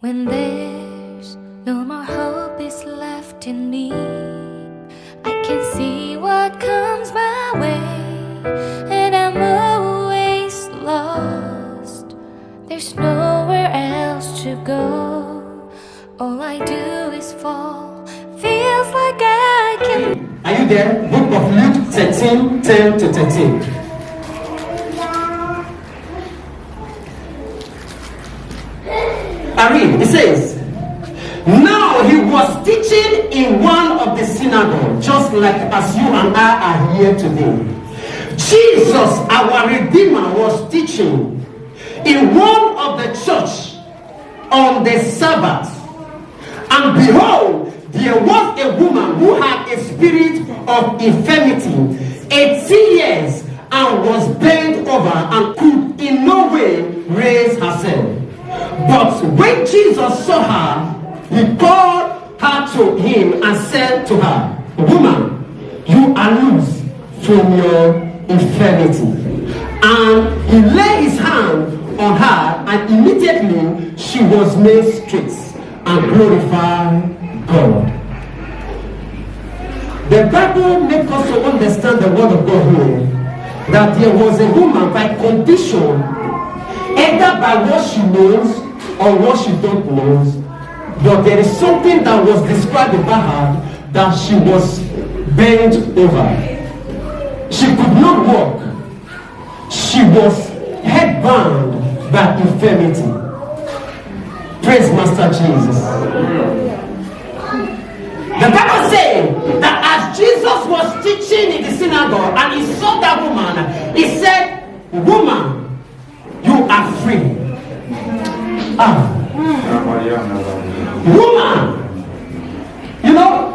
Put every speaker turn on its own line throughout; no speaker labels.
When there's no more hope is left in me, I can see what comes my way, and I'm always lost. There's nowhere else to go. All I do is fall. Feels like I can.
Are you there? Book of Luke 13, 10 to 13. I read, it says, now he was teaching in one of the synagogues, just like as you and I are here today. Jesus, our Redeemer, was teaching in one of the church on the Sabbath. And behold, there was a woman who had a spirit of infirmity, 18 years, and was bent over and could in no way raise herself. But when Jesus saw her, he called her to him and said to her, woman, you are loose from your infirmity. And he laid his hand on her, and immediately she was made straight and glorified God. The Bible makes us to understand the word of God here, that there was a woman by condition, either by what she knows or what she don't know, but there is something that was described about her, that she was bent over. She could not walk. She was headbound by infirmity. Praise Master Jesus. The Bible says that as Jesus was teaching in the synagogue and he saw that woman, he said, woman, you are free. Woman, you know,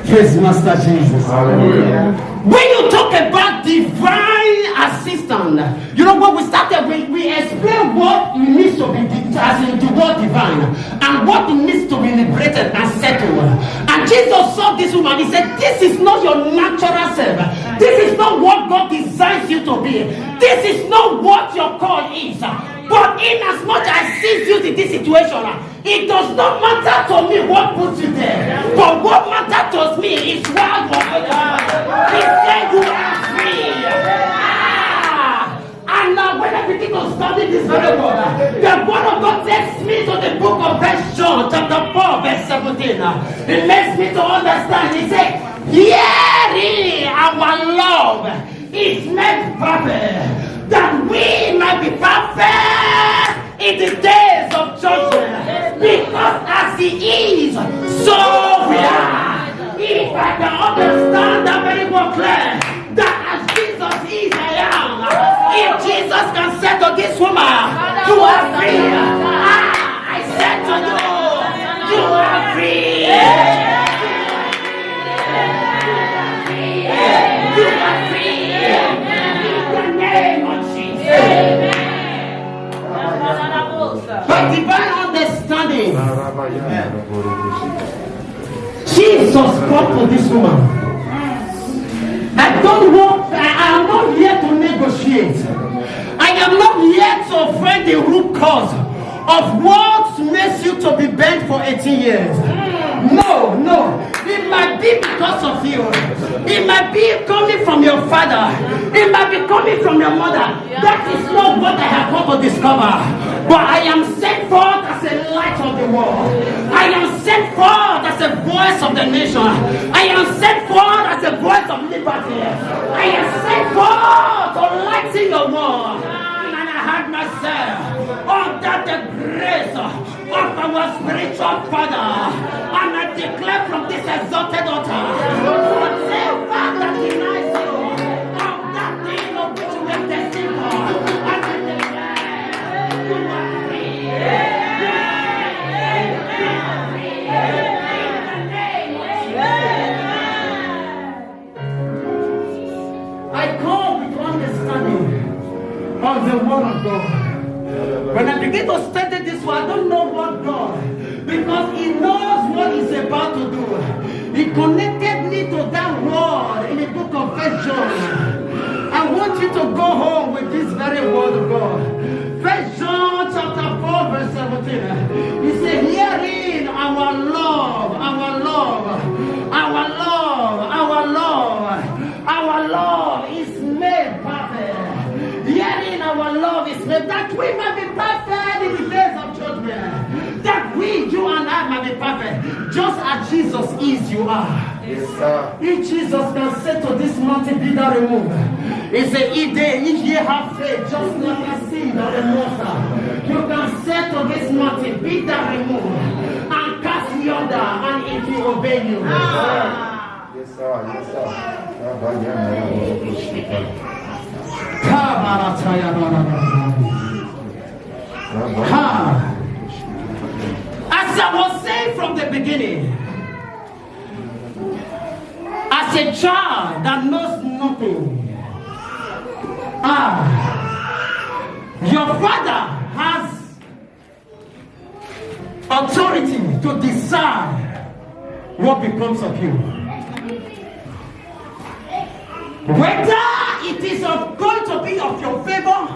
praise Master Jesus. Hallelujah. When you talk about divine assistance, you know, when we started, we explain what it means to be, as in the word divine, and what it means to be liberated and settled. And Jesus saw this woman, he said, this is not your natural self. This is not what God designs you to be. This is not what your call is. But in as much as sees you in this situation, it does not matter to me what puts you there. But what matters to me is why he said you are free. And now when I begin to study this very word, the word of God takes me to the book of First John, chapter 4, verse 17. It makes me to understand. He said, herein our love is made perfect, that we might be perfect in the days of judgment. Because as he is, so we are. If I can understand that very well clear, that as Jesus is, I am. If Jesus can say to this woman, you are free. I said to you, you are free. You are free. By divine understanding, Jesus spoke to this woman. I am not here to negotiate. I am not here to find the root cause of what makes you to be bent for 18 years. No. It might be because of you. It might be coming from your father. It might be coming from your mother. That is not what I have come to discover. But I am sent forth as a light of the world. I am sent forth as a voice of the nation. I am sent forth as a voice of liberty. I am sent forth to lighten your world. And I had myself under the grace of our spiritual father. And I declare from this exalted altar, whatever that denies you of that thing of which you are destined for, and I declare you are free. I come with understanding of the word of God. When I begin to study this one, I don't know what God, because he knows what he's about to do. He connected me to as Jesus is, you are.
Yes, sir.
If Jesus can say to this mountain, be thou removed, he said, if ye have faith, just like a seed of a mustard, you can say to this mountain, be thou removed, and cast yonder, and it will obey you.
Yes, sir. Yes, sir.
As I was saying from the beginning, as a child that knows nothing, your father has authority to decide what becomes of you. Whether it is going to be of your favor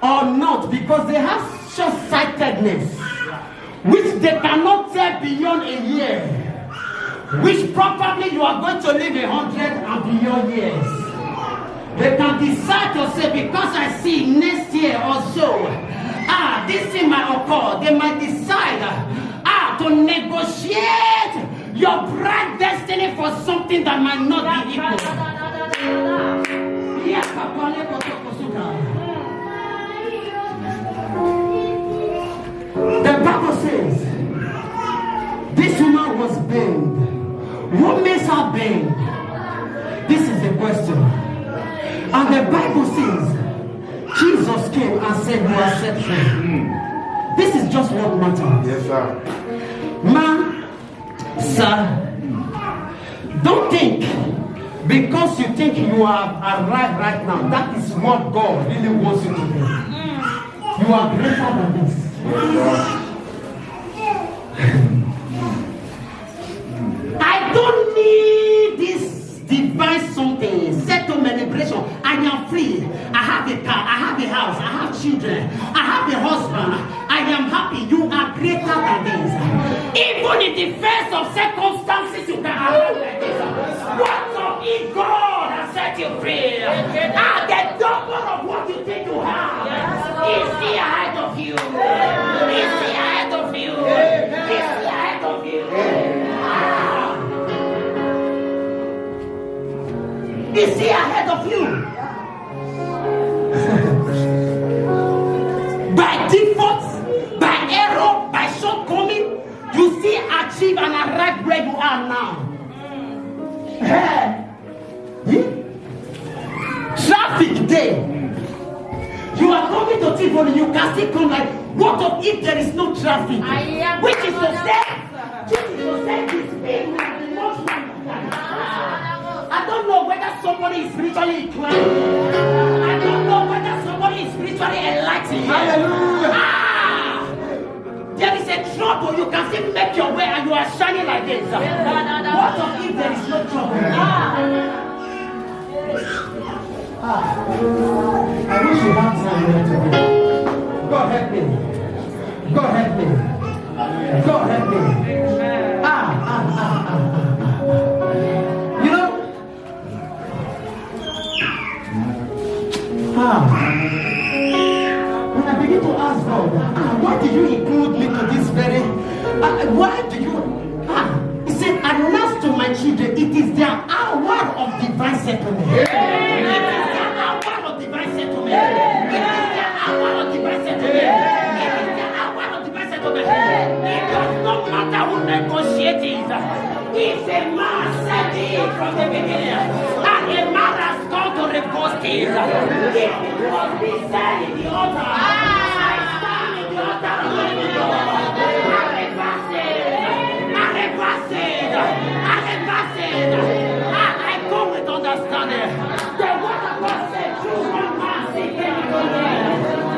or not, because they have short-sightedness, which they cannot tell beyond a year, which probably you are going to live 100 and beyond years. They can decide to say, because I see next year or so, this thing might occur. They might decide to negotiate your bright destiny for something that might not be equal. The Bible says this woman was burned. What makes her burned? This is the question. And the Bible says Jesus came and said, you are set free. This is just what matters.
Yes, sir.
Man, sir, don't think because you think you are arrived right now, that is what God really wants you to do. You are greater than this. I don't need this divine something, settlement, liberation. I am free. I have a car, I have a house, I have children, I have a husband. I am happy. You are greater than this. Even in the face of circumstances, you can have like this. What of if God has set you free? And the double of what you think you have is still ahead of you. Is still ahead of you. Is still ahead of you. Is he ahead of you? By default, by error, by shortcoming, you still achieve and arrive where you are now. Traffic day. You are coming to Tivoli, you can still come like, what if there is no traffic? Which is to say this being I don't know whether somebody is spiritually inclined. I don't know whether somebody is spiritually enlightened. Hallelujah. There is a trouble. You can still make your way and you are shining like this. What if there is no trouble? I wish you had time here today. God help me. God help me. God help me. You know, when I begin to ask God, why did you include me to this very, why do you, he said, announce to my children, it is their hour of divine settlement. It is their hour of divine settlement. It is their hour of divine settlement. It is their hour of divine settlement. It does not matter who negotiates it. If a man said it from the beginning, and a man has gone to repost it, if it was be said in the altar, I stand in the altar of the Lord, I reverse it, I go with understanding. The word of God said, through one man seeking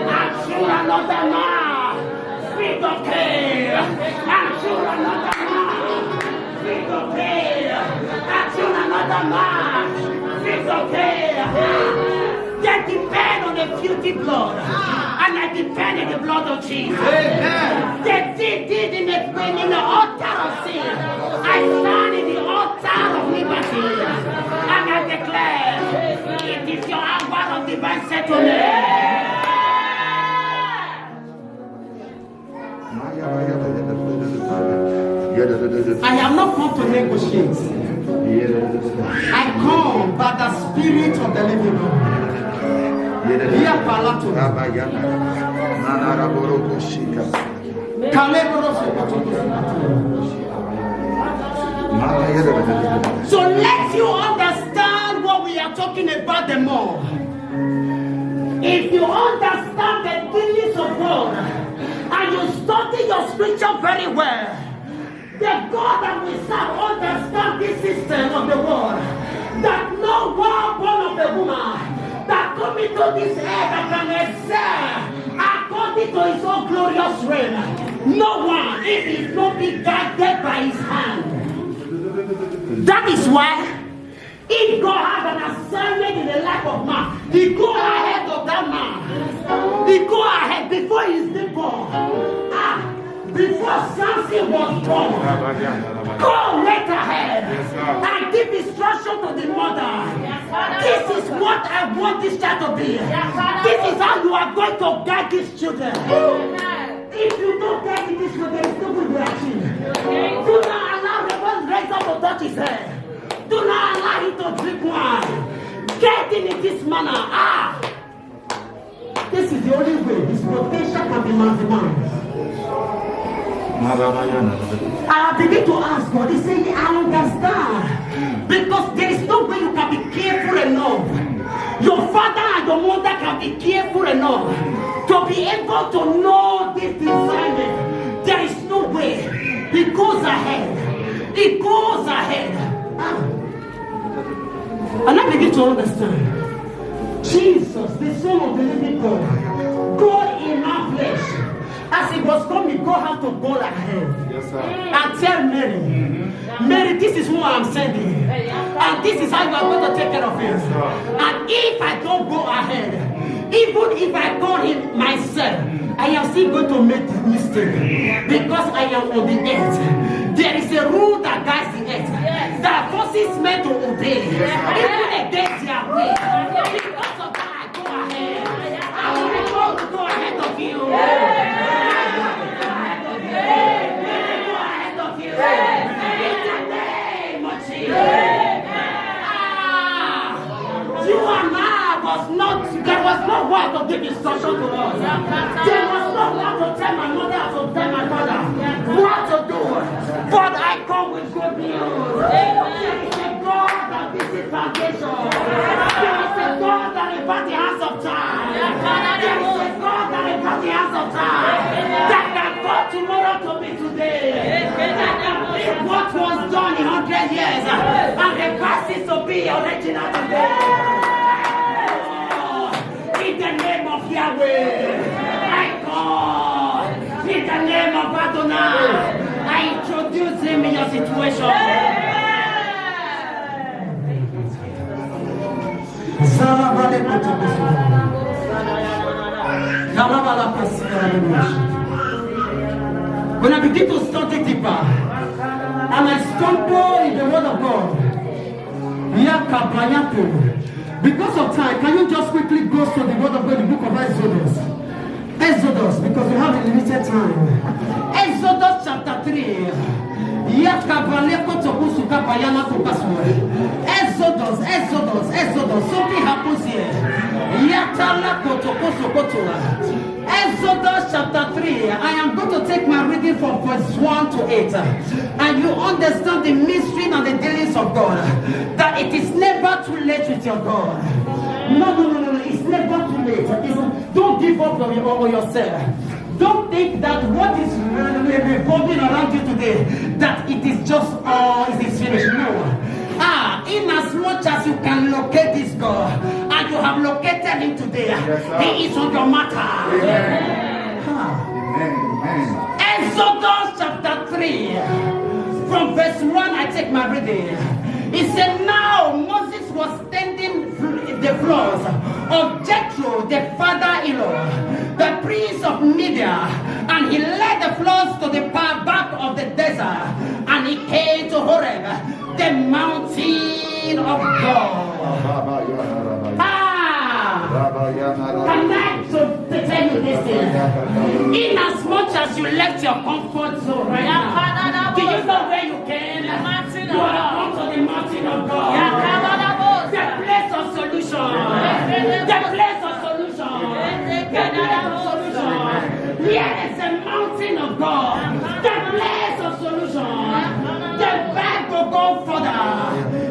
and through another man, speak of Cain, and through another man, speak of Cain, and through another man, speak of Cain. They depend on the filthy blood, and I depend on the blood of Jesus. They did in the altar of sin. I stand in the altar of liberty, and I declare, it is your hour of divine settlement. I have not come to negotiate. I come by the Spirit of the living God. So let you understand what we are talking about the more. If you understand the dealings of God and you study your scripture very well, the God that we serve understands this system of the world, that no one born of a woman that come into this earth that can excel according to his own glorious reign. No one, if he is not be guided by his hand. That is why, if God has an assignment in the life of man, he go ahead of that man. He go ahead before he is born. Before Samson was born, go right ahead and give instruction to the mother. This is what I want this child to be. This is how you are going to guide these children. If you don't guide these children, there is no good reaction. Do not allow the one raise up to touch his head. Do not allow him to drink wine. Get in this manner. This is the only way his potential can be maximized. I begin to ask God. He said, I understand. Because there is no way you can be careful enough. Your father and your mother can be careful enough to be able to know this design. There is no way. He goes ahead. He goes ahead. And I begin to understand. Jesus, the Son of the living God, God in our flesh. As he was coming, God had to go ahead and tell Mary, Mary, this is who I am sending. And this is how you are going to take care of him. And if I don't go ahead, even if I call him myself, I am still going to make a mistake. Because I am on the earth. There is a rule that guides the earth. That forces men to obey. Even against their way. Because of that, I go ahead. I will be able to go ahead of you. You and I there was no one to give instruction to us. There was no one to tell my mother, to tell my father what to do. But I come with good news. There is a God that visits foundation. There is a God that repair the hands of time. There is a God that repair the hands of time. That can go tomorrow to be today. That can bring what was done in 100 years and reverse it to be original today. In the name of Yahweh, I call. In the name of Adonai, I introduce him in your situation. When I begin to study deeper, and I stumble in the Word of God, because of time, can you just quickly go to the Word of God, the book of Exodus? Exodus, because we have a limited time. Exodus chapter 3. Exodus, something happens here. Exodus chapter 3. I am going to take my reading from verse 1 to 8. And you understand the mystery and the dealings of God. That it is never too late with your God. No. It's never too late. Don't give up on yourself. Don't think that what is revolving around you today, that it is just it is finished. No. In as much as you can locate this God, and you have located him today, he is on your matter. Amen. Exodus chapter 3, from verse 1, I take my reading. It said, now Moses was tending the flocks of Jethro, the father-in-law, the prince of Midian, and he led the flocks to the back of the desert, and he came to Horeb, the mountain of God. Can I tell you this thing? In as much much as you left your comfort zone right now, do you know where you came? You are come to the mountain of God. The place of solution. The place of solution. The place of solution. Here is the mountain of God. The place of solution. The Bible go further.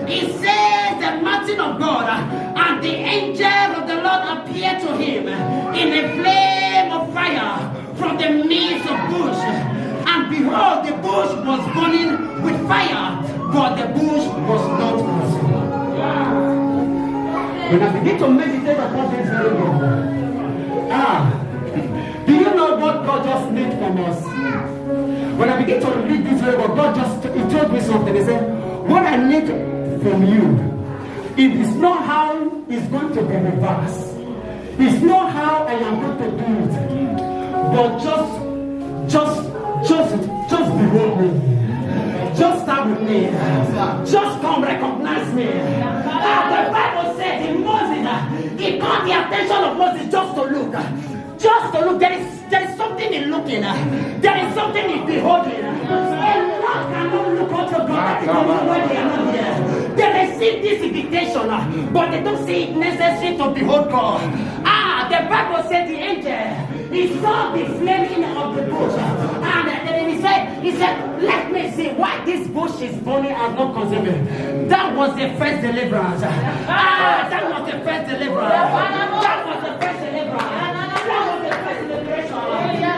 It says the mountain of God, and the angel of the Lord appeared to him in a flame of fire from the midst of bush. And behold, the bush was burning with fire, but the bush was not consumed. When I begin to meditate upon this very word, do you know what God just needs from us? When I begin to read this very word, God He told me something. He said, what I need from you, it is not how it's going to be reversed. It's not how I am going to do it. But just behold me. Just stand with me. Just come recognize me. The Bible says in Moses, it caught the attention of Moses just to look. Just to look. There is something in looking. There is something in beholding. And one cannot look unto God when they are not here. They receive this invitation, but they don't see it necessary to behold God. The Bible said the angel, he saw the flaming of the bush, and then he said, let me see why this bush is burning and not consuming. That was the first deliverance. That was the first deliverance. That was the first deliverance. That was the first liberation.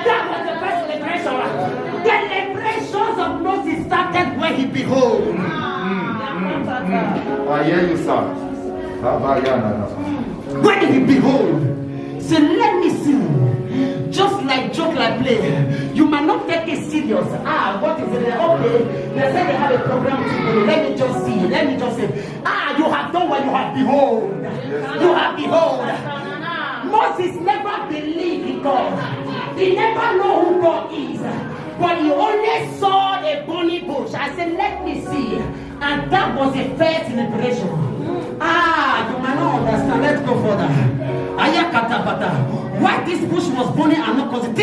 That was the first liberation. The liberations of Moses started when he behold.
I hear you, sir.
When he behold, say, let me see. Just like joke, like play. You might not take it serious. What is it? Okay, they say they have a program to do. Let me just see. Let me just say. You have done what you have behold. You have behold. Moses never believed in God. He never know who God is. But he only saw a burning bush. I said, let me see. And that was the first liberation. You might not understand. Let's go further. Why this bush was burning and not consumed?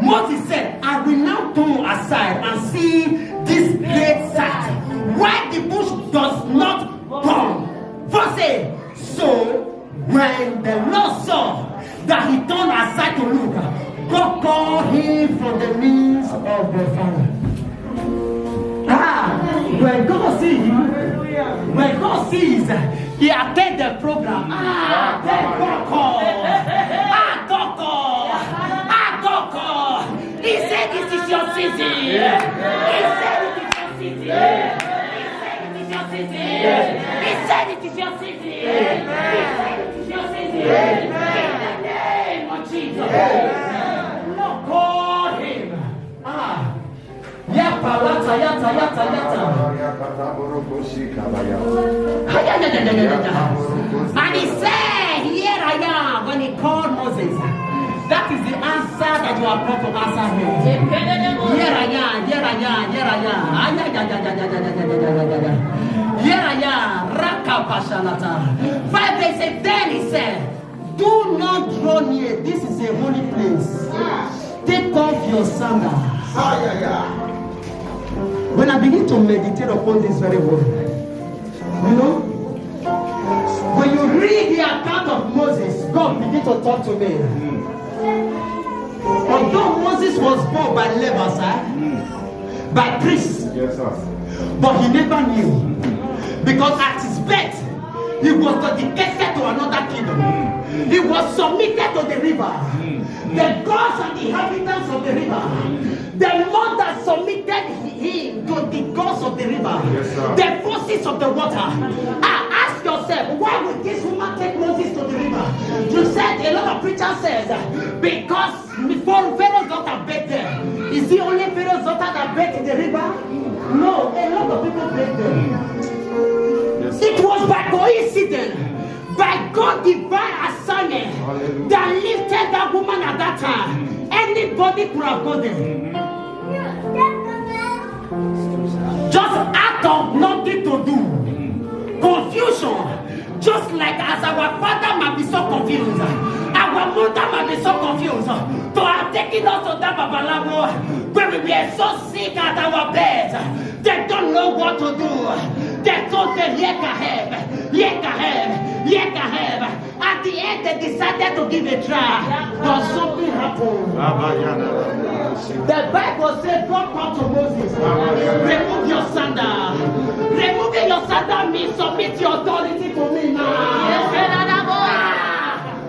Moses said, I will now turn aside and see this great sight. Why the bush does not burn? Verse 8. So when the Lord saw that he turned aside to look, God called him from the midst of the fire. When God sees you, when God sees, he attend the program. Then God call. God call. He said this is your season. He said it is your season. He said it is your season. He said it is your season. He said it is your season. In the name of Jesus. Lord, call him. Yata. And he said, here I am, when he called Moses. That is the answer that you are brought to answer him. Here I am. Rakapashalata. 5 days said, then he said, do not draw near. This is a holy place. Take off your sandals. When I begin to meditate upon this very word, when you read the account of Moses, God began to talk to me. Although Moses was born by lepers, by priests,
Yes, sir.
but he never knew. Because at his birth, he was dedicated to another kingdom. He was submitted to the river. The gods and the inhabitants of the river. The mother submitted him to the gods of the river.
Yes,
the forces of the water. Ask yourself, why would this woman take Moses to the river? You said, a lot of preachers says, because Pharaoh's daughter bathed there. Is the only Pharaoh's daughter that bathed in the river? No, a lot of people bathed there.
Yes,
It was by coincidence, by God's divine assignment, that lifted that woman at that time. Anybody could have gone there. Just act of nothing to do. Confusion. Just like as our father might be so confused, our Our mother might be so confused to have taken us to that Babalawo when we were so sick at our beds. They don't know what to do. They told them, Yekaheb. At the end, they decided to give a try. But something happened. The Bible said, God called to Moses, remove your sandal. Removing your sandal means submit your authority to me now.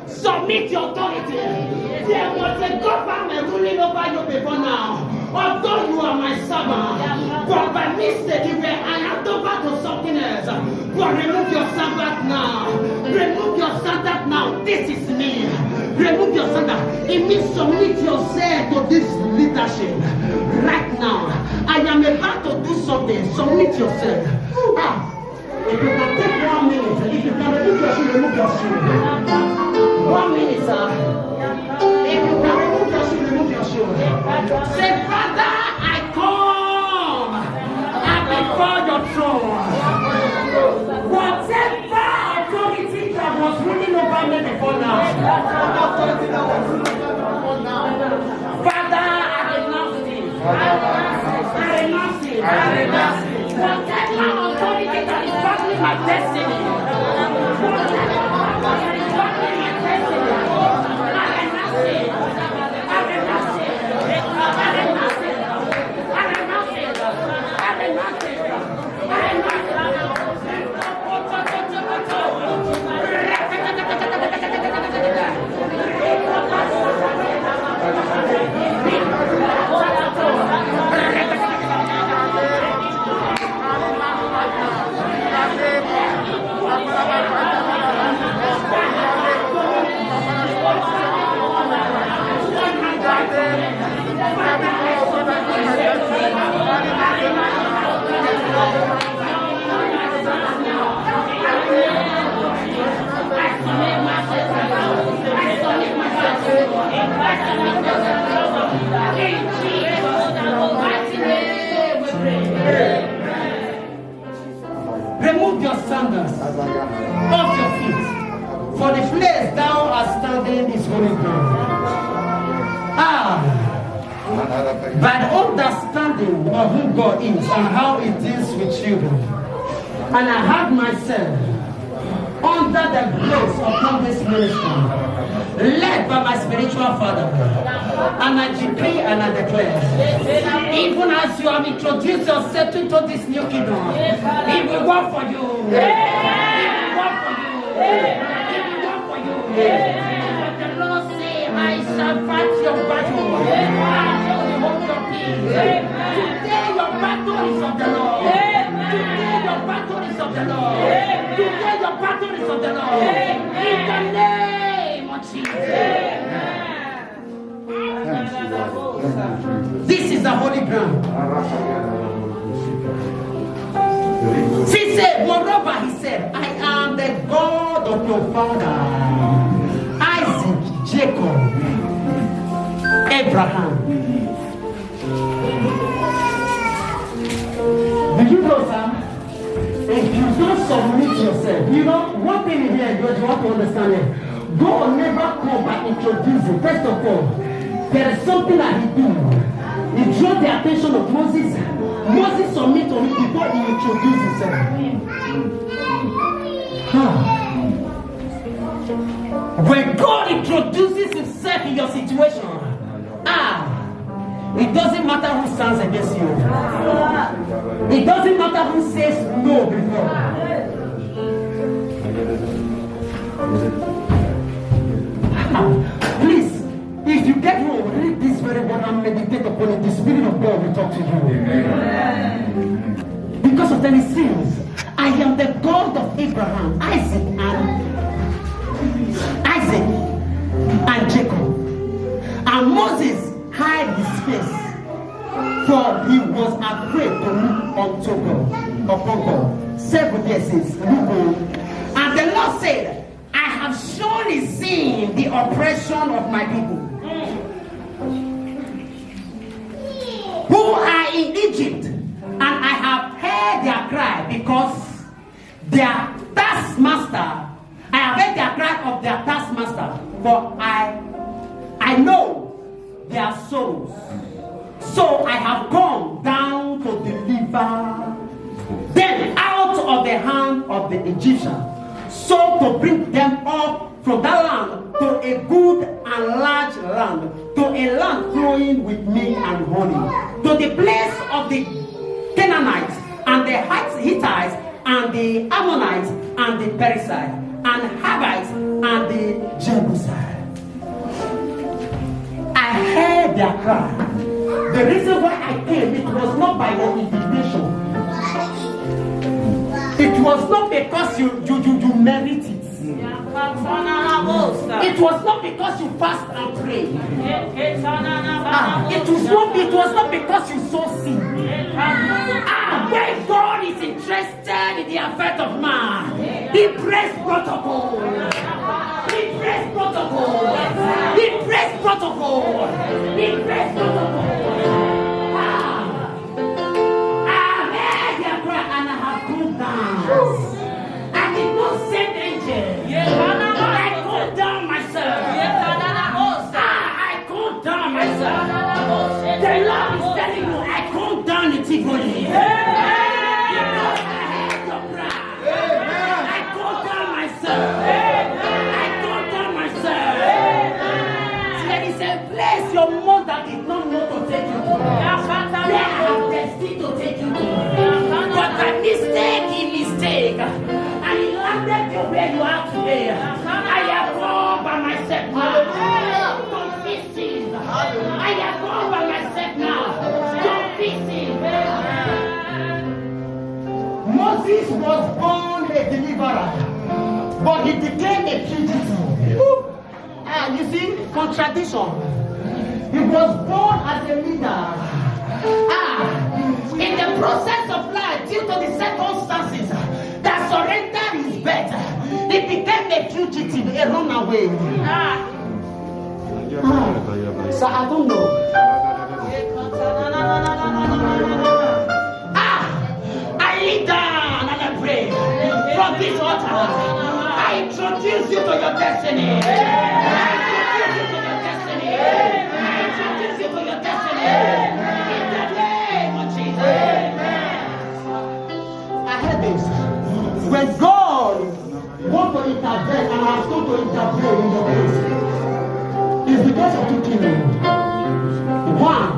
Submit your authority. There was a government ruling over you before now. Although you are my servant, but by mistake you were handed over to something else. But remove your sandal now. Remove your sandal now. This is me. Remove your sandal. It means submit yourself to this leadership. Right now, I am about to do something. Submit yourself. If you can take 1 minute, if you can remove your shoe, remove your shoe. 1 minute, sir. If you can remove your shoe, remove your shoe. Say, Father, I come before your throne. Whatever authority that was ruling over me before now, Father, I renounce it. Whatever authority that is battling my destiny, whatever authority that is battling my destiny, I renounce it. Remove your sandals off your feet, for the place thou art standing is holy ground. By the understanding of who God is and how it is with children, and I have myself under the grace upon this ministry, led by my spiritual father, and I decree and I declare, even as you have introduced yourself into this new kingdom, it will work for you. It will work for you. It will work for you. The Lord say, I shall fight your battle. I shall hold your peace. Today your battle is of the Lord. Today your battle is of the Lord. Today your battle is of the Lord. In the name of Jesus. This is the holy ground. He said, moreover, he said, I am the God of your father, Isaac, Jacob, Abraham. Do you know, Sam? If you don't submit yourself, you know, one thing here, you have to understand it. God never come and introduce you. First of all, there is something that he do. He drew the attention of Moses. Moses submit to him before he introduced himself. When God introduces himself in your situation, it doesn't matter who stands against you. It doesn't matter who says no before. Please, if you get home, read this very word and meditate upon it. The Spirit of God will talk to you. Because of then it says, I am the God of Abraham, Isaac, and Jacob. And Moses hid his face, for he was afraid to look unto God, upon God. 7 years says, look on. And the Lord said, I have surely seen the oppression of my people who are in Egypt, and I have heard their cry because their taskmaster, I have heard their cry of their taskmaster, for I sorrows. So I have come down to deliver them out of the hand of the Egyptians, so to bring them up from that land to a good and large land, to a land flowing with milk and honey, to the place of the Canaanites and the Hittites and the Ammonites and the Perizzites and Hivites and the Jebusites. I heard their cry. The reason why I came, it was not by your invitation. It was not because you merit it. It was not because you fast and pray. It was not because you sow seed. When God is interested in the affair of man, He breaks protocol. He breaks protocol. He breaks protocol. He breaks protocol. I heard their cry and I have come down. I did not send angels. I cool down myself. I cool down myself. The Lord is telling you, I cool down the Tigoli. Because I heard your cry. I cool down myself. I cool down myself. There is a place your mother did not know to take you to. They have destined to take you to. But by mistake, he mistake. And he landed you where you are today. I have gone by myself now. Don't fix it. I have gone by myself now. Don't fix it. Moses was born a deliverer, but he became a fugitive. You see, contradiction. He was born as a leader. In the process of life, due to the circumstances that surrendered his bed, he became a fugitive, a runaway. So I don't know. I lay down and I pray from this altar. I introduce you to your destiny. I introduce you to your destiny. I introduce you to your destiny. In the name of Jesus. I heard this. When God wants to intervene and has come to intervene in your place, it's because of two things. One,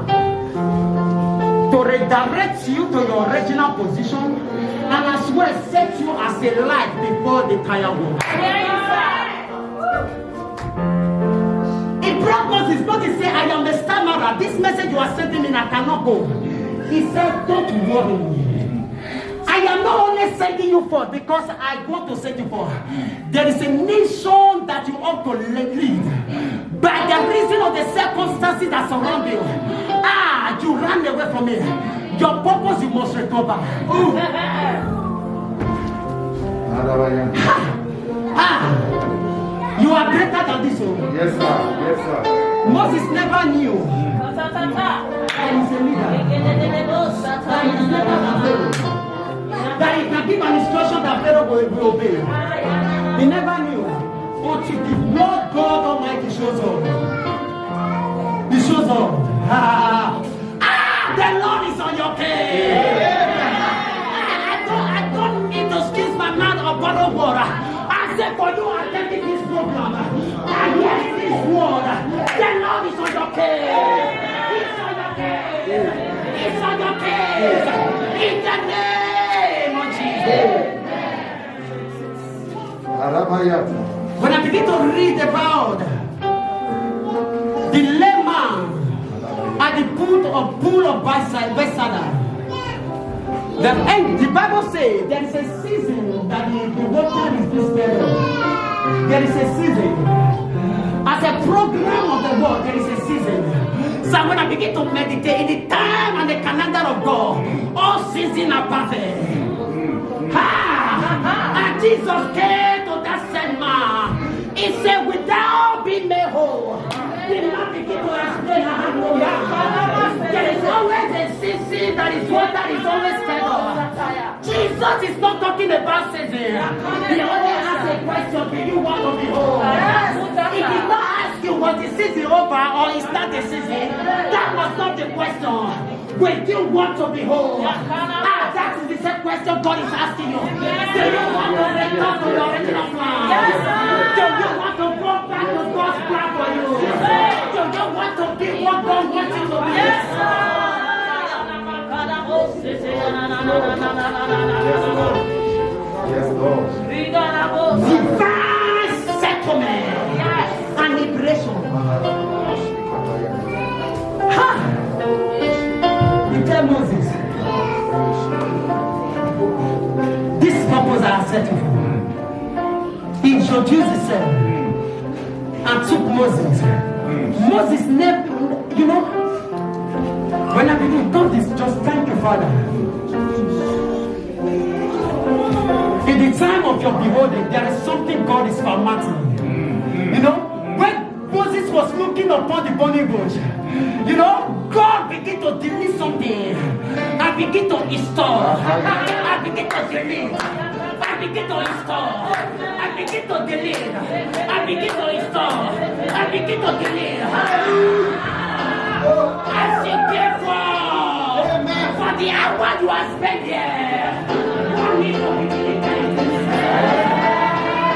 to redirect you to your original position, and as well set you as a light before the entire world. In Moses, not to say, I am the stammerer. This message you are sending me, I cannot go. He said, don't worry. I am not only sending you forth because I want to send you forth. There is a nation that you ought to lead. By the reason of the circumstances that surround you, you ran away from it. Your purpose you must recover. You are greater than this.
Yes, sir. Yes, sir.
Moses never knew that he's a leader. That he's never than Pharaoh. That he can give an instruction that Pharaoh will obey. He never knew until the Lord God Almighty shows up. He shows up. The Lord is on your case. I don't need to squeeze my mouth or bottle water. I say for you attending this program, and hearing this word, the Lord is on your case. He's on your case. He's on your case. In the name of Jesus. When I begin to read about the layman at the pool of Bethesda, the Bible says there is a season that the water is dispelled. There is a season. As a program of the world, there is a season. So when I begin to meditate in the time and the calendar of God, all seasons are perfect. And Jesus came to that same man. He said, without being made whole, the man began to explain hallelujah. There is always a season that is water is always fed up. Jesus is not talking about season. He only asked a question, do you want to be whole? He did not ask you was the season over or is that the season? That was not the question. Will you want to behold? That is the same question God is asking you. Do you want to return to your original plan? Do you want to go back to God's plan for you? Do you want to be what God wants you to be?
Yes, Lord.
Divine settlement and liberation. You tell Moses, this purpose I have set you for. He introduced himself and took Moses. Moses never, when I begin, God is just thank you, Father. In the time of your beholding, there is something God is formatting. When Moses was looking upon the burning bush, God began to delete something. I begin to install. I begin to delete. I begin to install. I begin to delete. I begin to install. I begin to delete. I say, therefore, for the hour you have spent here,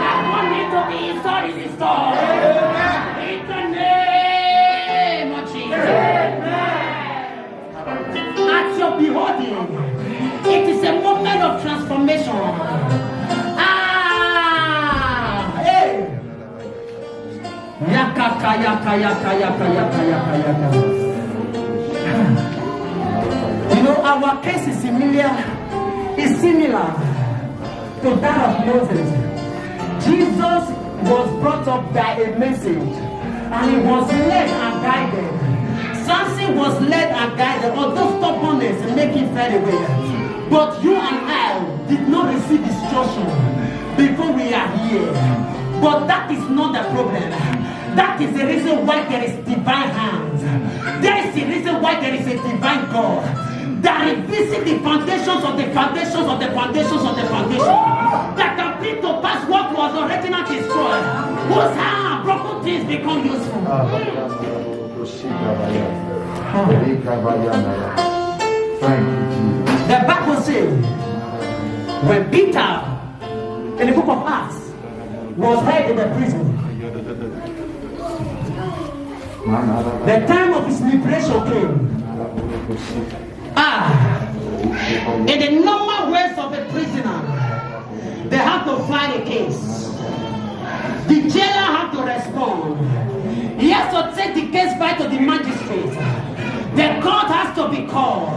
I want me to be installed in the store. In the name of Jesus. At your beholding, it is a moment of transformation. Hey. Yaka. Our case is similar to that of Moses. Jesus was brought up by a message and he was led and guided. Samson was led and guided, although stubbornness make him fade away. But you and I did not receive instruction before we are here. But that is not the problem. That is the reason why there is divine hands. That is the reason why there is a divine God that revisit the foundations of the foundations of the foundations of the foundation, that can bring to pass what was originally destroyed, whose hand broken things become useful. The Bible says when Peter in the book of Acts was held in the prison, the time of his liberation came. In the normal ways of a prisoner, they have to file a case. The jailer has to respond. He has to take the case back to the magistrate. The court has to be called,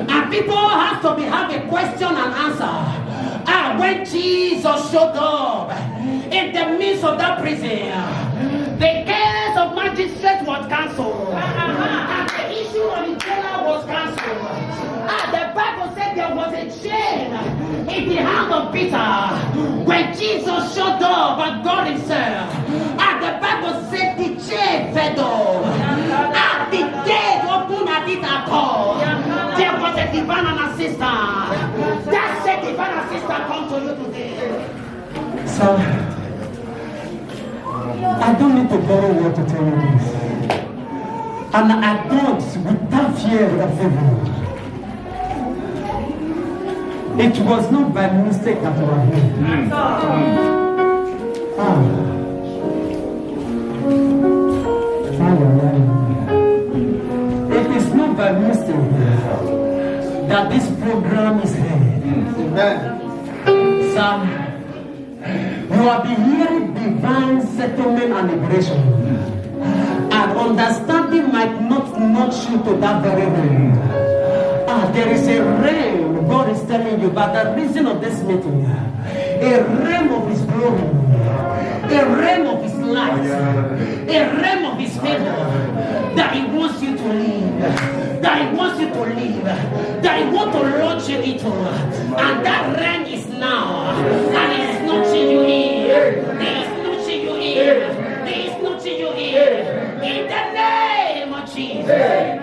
and people have to have a question and answer. When Jesus showed up in the midst of that prison, the case of magistrate was cancelled, and the issue of the jailer was cancelled. The Bible said there was a chain in the hand of Peter when Jesus showed up and God himself. The Bible said the chain fell off. The gate opened at it at all. There was a divine assistant. That said divine assistant come to you today. So, I don't need to borrow word to tell you this. And I don't, without fear, without favor. It was not by mistake that we are here. It is not by mistake that this program is here. So, you have been hearing divine settlement and liberation. And understanding might not nudge you to that very realm. There is a realm God is telling you by the reason of this meeting. A realm of his glory. A realm of his light. A realm of his favor. That he wants you to live. That he wants you to live. That he wants to launch you into. And that realm is now. And he is nudging you in. He is nudging you in. He is nudging you in. In the name of Jesus.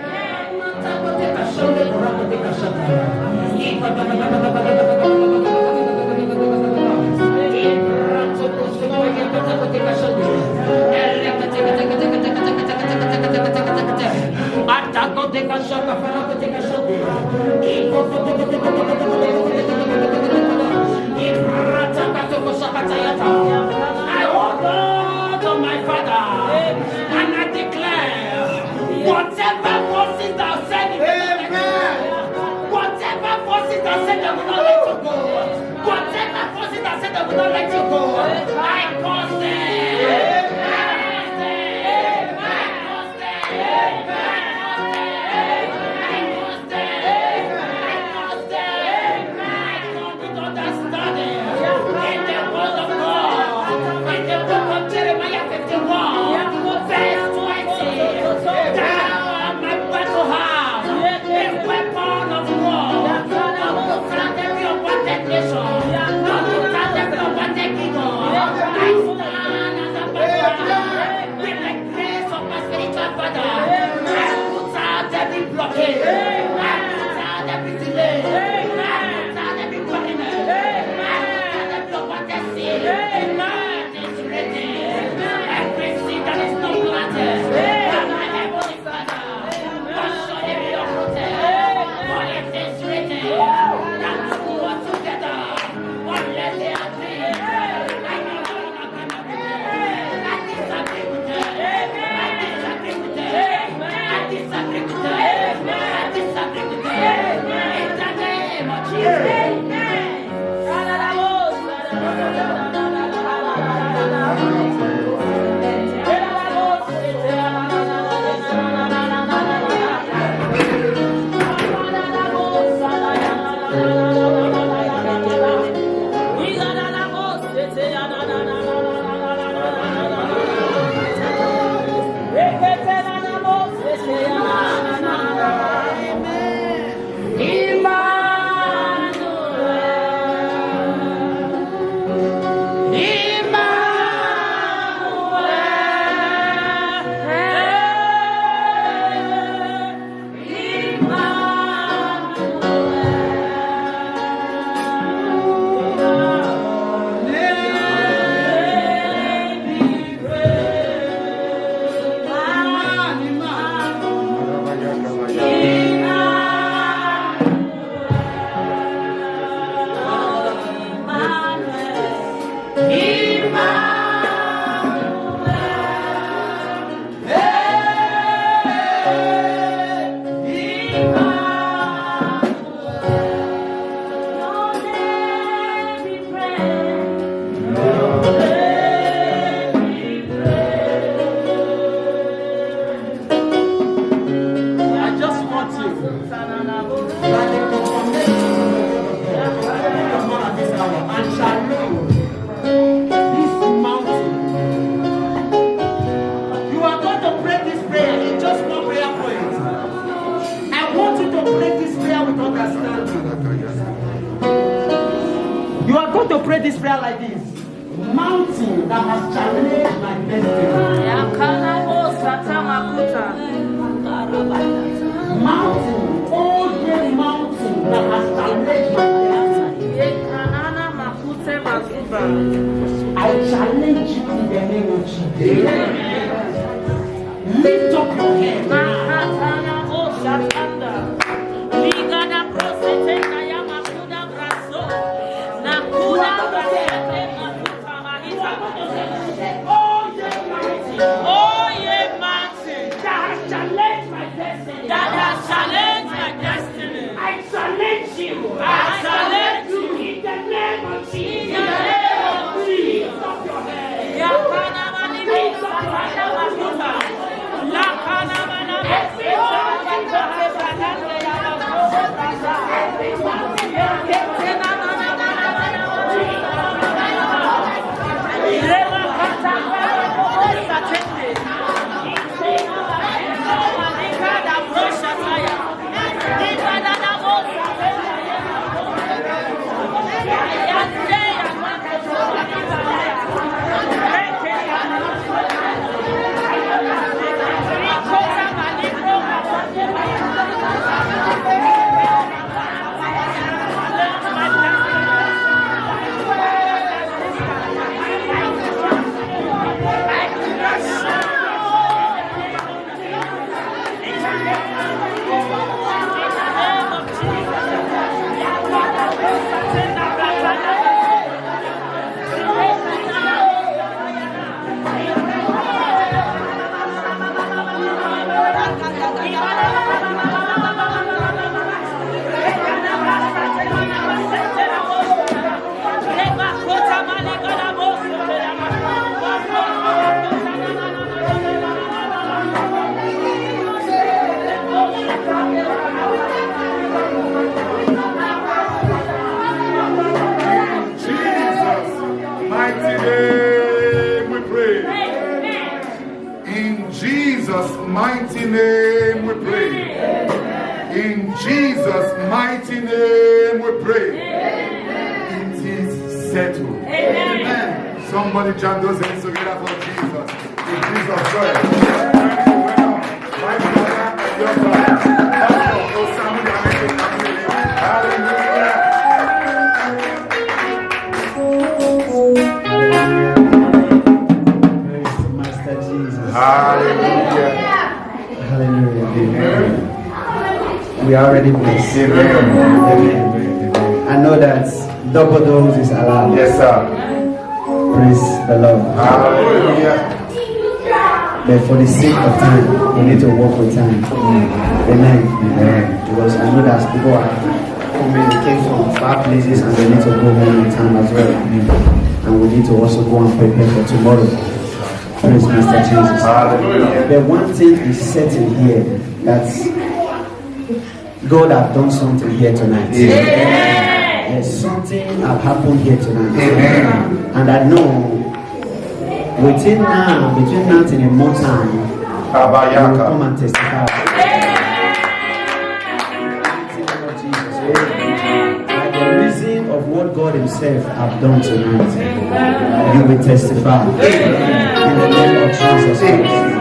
hold on to my Father, and I declare, whatever forces that send you, whatever forces that said they will not let you go, whatever forces that said they will not let you go, I cause them.
name we pray. In Jesus' mighty name we pray. In Jesus' mighty name we pray. It is settled. Amen. Somebody jam those hands together for Jesus. In Jesus' joy. My brother and your brother. Hallelujah.
Master Jesus.
Hallelujah.
Hallelujah. Amen. We are already blessed.
Amen.
Amen. I know that double dose is allowed.
Yes, sir.
Praise the Lord.
Hallelujah.
But for the sake of time, we need to walk with time. Amen. Amen. Because I know that people are coming, they came from far places and they need to go home in time as well. And we need to also go and prepare for tomorrow. Praise Master Jesus.
Hallelujah.
But one thing is certain here, that God has done something here tonight. Yes, something has happened here tonight.
Amen.
And I know between now and a month time, you will come and testify. By the reason of what God Himself has done tonight, you will testify in the name of Jesus Christ.